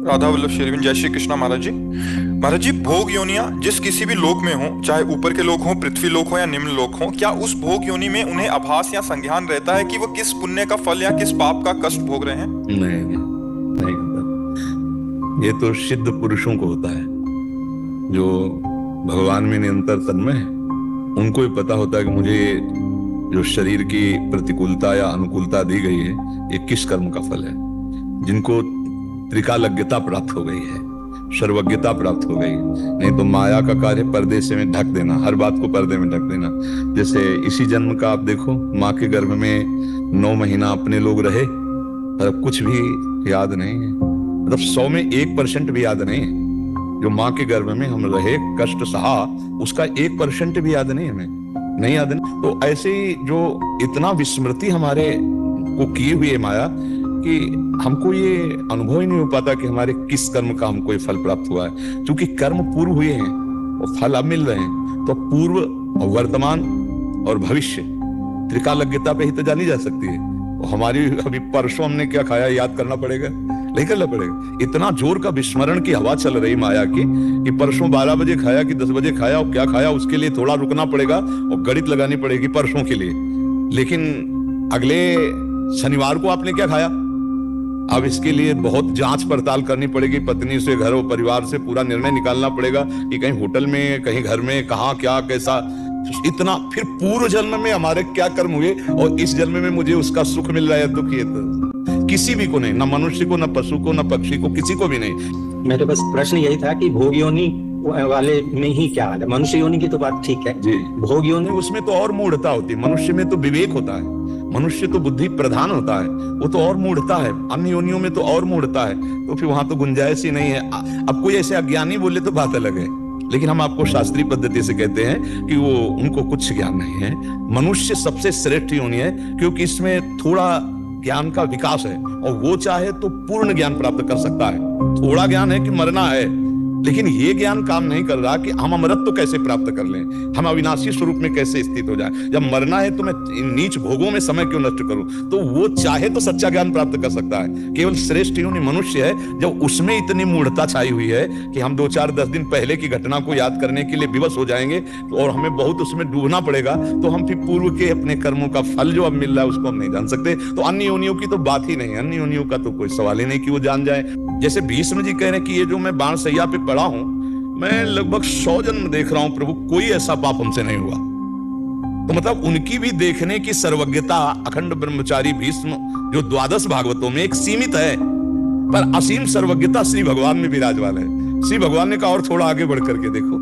Radha Vallabh Sherwin. जय श्री कृष्णा महाराज जी। महाराज जी, भोग योनियां जिस किसी भी लोक में हो, चाहे ऊपर के लोक हो, पृथ्वी लोक हो या निम्न लोक हो, क्या उस भोग योनि में उन्हें आभास या संज्ञान रहता है कि वो किस पुण्य का फल या किस पाप का कष्ट भोग रहे हैं? नहीं, नहीं होता। ये तो सिद्ध पुरुषों को होता है, जो भगवान में निरंतर तन्मय है। उनको ही पता होता है कि मुझे जो शरीर की प्रतिकूलता या अनुकूलता दी गई है, ये किस कर्म का फल है। जिनको त्रिकालज्ञता प्राप्त हो गई है, सर्वज्ञता प्राप्त हो गई, नहीं तो माया का कार्य पर्दे से में ढक देना, हर बात को पर्दे में ढक देना। जैसे इसी जन्म का आप देखो, माँ के गर्भ में 9 महीना अपने लोग रहे और अब कुछ भी याद नहीं है। मतलब 100 में 1% भी याद नहीं है। जो माँ के गर्भ में हम रहे, कष्ट सहा, उसका 1% भी याद नहीं हमें, नहीं याद नहीं। तो ऐसे ही जो इतना विस्मृति हमारे को किए हुए माया कि हमको ये अनुभव ही नहीं हो पाता कि हमारे किस कर्म का हमको ये फल प्राप्त हुआ है। क्योंकि कर्म पूर्व हुए हैं और फल अब मिल रहे हैं, तो पूर्व और वर्तमान और भविष्य त्रिकालज्ञता पे ही तो जानी जा सकती है। और हमारी अभी परसों हमने क्या खाया याद करना पड़ेगा, नहीं करना पड़ेगा। इतना जोर का विस्मरण की हवा चल रही माया की कि परसों 12 बजे खाया कि 10 बजे खाया और क्या खाया, उसके लिए थोड़ा रुकना पड़ेगा और गणित लगानी पड़ेगी परसों के लिए। लेकिन अगले शनिवार को आपने क्या खाया, अब इसके लिए बहुत जांच पड़ताल करनी पड़ेगी। पत्नी से, घर और परिवार से पूरा निर्णय निकालना पड़ेगा कि कहीं होटल में, कहीं घर में, कहाँ क्या कैसा, इतना। फिर पूर्व जन्म में हमारे क्या कर्म हुए और इस जन्म में मुझे उसका सुख मिल रहा है, दुख ये तो किसी भी को नहीं, ना मनुष्य को, ना पशु को, ना पक्षी को, किसी को भी नहीं। मेरे बस प्रश्न यही था कि भोग योनि वाले में ही क्या है। मनुष्य योनि की तो बात ठीक है जी, भोग योनि उसमें तो और मूढ़ता होती है। मनुष्य में तो विवेक होता है, मनुष्य तो बुद्धि प्रधान होता है, वो तो और मूढ़ता है। अन्य योनियों में तो और मूढ़ता है, तो फिर वहां तो गुंजाइश ही नहीं है। अब कोई ऐसे अज्ञानी बोले तो बात अलग है, लेकिन हम आपको शास्त्रीय पद्धति से कहते हैं कि वो उनको कुछ ज्ञान नहीं है। मनुष्य सबसे श्रेष्ठ योनि है, क्योंकि इसमें थोड़ा ज्ञान का विकास है और वो चाहे तो पूर्ण ज्ञान प्राप्त कर सकता है। थोड़ा ज्ञान है कि मरना है, लेकिन ये ज्ञान काम नहीं कर रहा कि हम अमरत्व कैसे प्राप्त कर लें, हम अविनाशी स्वरूप में कैसे स्थित हो जाए। जब मरना है तो मैं इन नीच भोगों में समय क्यों नष्ट करूं। तो वो चाहे तो सच्चा ज्ञान प्राप्त कर सकता है। केवल श्रेष्ठ योनि मनुष्य है, जब उसमें इतनी मूढ़ता छाई हुई है कि हम 2, 4, 10 दिन पहले की घटना को याद करने के लिए विवश हो जाएंगे और हमें बहुत उसमें डूबना पड़ेगा। तो हम फिर पूर्व के अपने कर्मों का फल जो अब मिल रहा है उसको हम नहीं जान सकते। तो अन्य योनियों की तो बात ही नहीं, अन्य योनियों का तो कोई सवाल ही नहीं कि वो जान जाए। जैसे भीष्म जी कह रहे हैं कि ये जो मैं बाण सैया पे पड़ा हूं, मैं लगभग 100 जन्म देख रहा हूं प्रभु, कोई ऐसा पाप हमसे नहीं हुआ। तो मतलब उनकी भी देखने की सर्वज्ञता, अखंड ब्रह्मचारी भीष्म जो 12 भागवतों में एक सीमित है, पर असीम सर्वज्ञता श्री भगवान में विराजमान है। श्री भगवान ने कहा और थोड़ा आगे बढ़ करके देखो।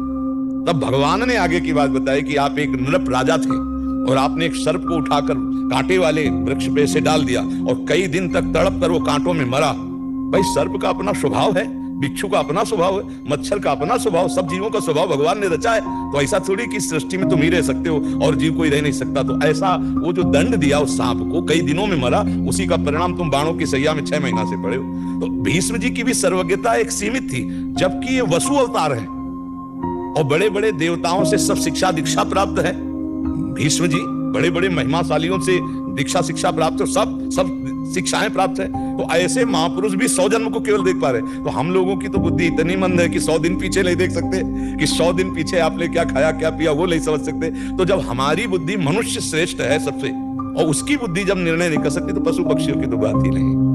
तब भगवान ने आगे की बात बताई कि आप एक नृप राजा थे और आपने एक सर्प को उठाकर कांटे वाले वृक्ष पे से डाल दिया और कई दिन तक तड़प कर वो कांटों में मरा। भाई, सर्प का अपना स्वभाव है, बिच्छू का अपना स्वभाव है, मच्छर का अपना स्वभाव, सब जीवों का स्वभाव भगवान ने रचा है। तो ऐसा थोड़ी कि सृष्टि में तुम ही रह सकते हो और जीव कोई रह नहीं सकता। तो ऐसा वो जो दंड दिया उस सांप को, कई दिनों में मरा, उसी का परिणाम तुम बाणों की सैया में 6 महीना से पड़े हो। तो भीष्म जी की भी सर्वज्ञता एक सीमित थी, जबकि ये वसु अवतार है और बड़े बड़े देवताओं से सब शिक्षा दीक्षा प्राप्त है। भीष्म जी बड़े बड़े महिमाशालियों से दीक्षा शिक्षा प्राप्त है, सब शिक्षाएं प्राप्त है। तो ऐसे महापुरुष भी 100 जन्म को केवल देख पा रहे। तो हम लोगों की तो बुद्धि इतनी मंद है कि 100 दिन पीछे नहीं देख सकते, कि 100 दिन पीछे आपने क्या खाया क्या पिया वो नहीं समझ सकते। तो जब हमारी बुद्धि मनुष्य श्रेष्ठ है सबसे, और उसकी बुद्धि जब निर्णय नहीं कर सकती, तो पशु पक्षियों की तो बात ही नहीं।